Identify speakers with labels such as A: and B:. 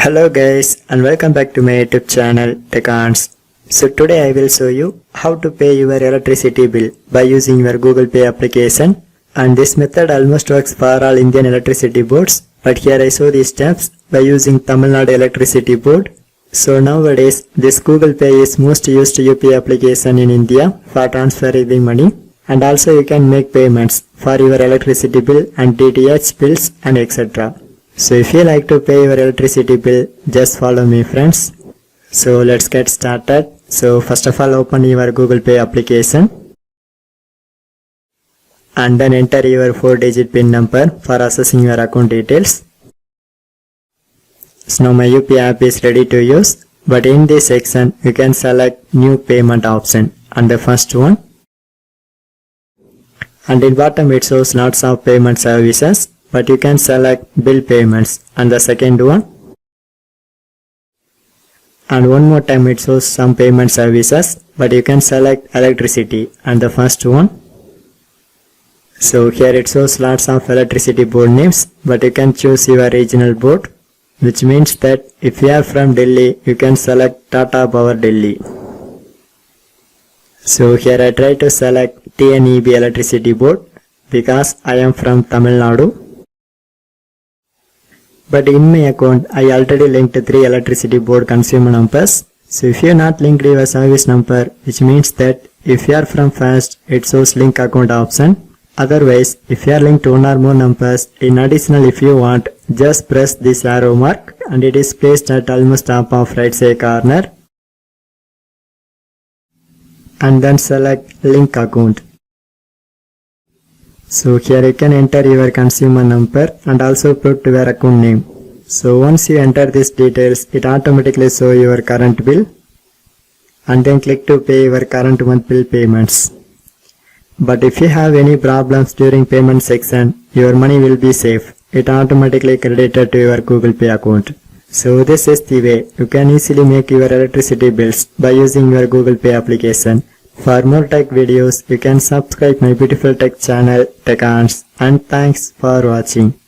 A: Hello guys and welcome back to my YouTube channel Techans. So today I will show you how to pay your electricity bill by using your Google Pay application, and this method almost works for all Indian electricity boards, but here I show these steps by using Tamil Nadu electricity board. So nowadays this Google Pay is most used UPI application in India for transferring the money, and also you can make payments for your electricity bill and DTH bills and etc. So if you like to pay your electricity bill, just follow me friends. So let's get started. So first of all, open your Google Pay application and then enter your 4-digit PIN number for accessing your account details. So now my UPI app is ready to use, but in this section you can select new payment option and the first one, and in bottom it shows lots of payment services, but you can select bill payments and the second one, and one more time it shows some payment services, but you can select electricity and the first one. So here it shows lots of electricity board names, but you can choose your regional board, which means that if you are from Delhi you can select Tata Power Delhi. So here I try to select tneb electricity board because I am from Tamil Nadu. But in my account, I already linked 3 electricity board consumer numbers. So if you are not linked your service number, which means that if you are from first, it shows link account option. Otherwise, if you are linked to one or more numbers, in additional if you want, just press this arrow mark and it is placed at almost top of right side corner. And then select link account. So here you can enter your consumer number and also put your account name. So once you enter these details, it automatically show your current bill, and then click to pay your current month bill payments. But if you have any problems during payment section, your money will be safe. It automatically credited to your Google Pay account. So this is the way you can easily make your electricity bills by using your Google Pay application. For more tech videos, you can subscribe my beautiful tech channel Techans, and thanks for watching.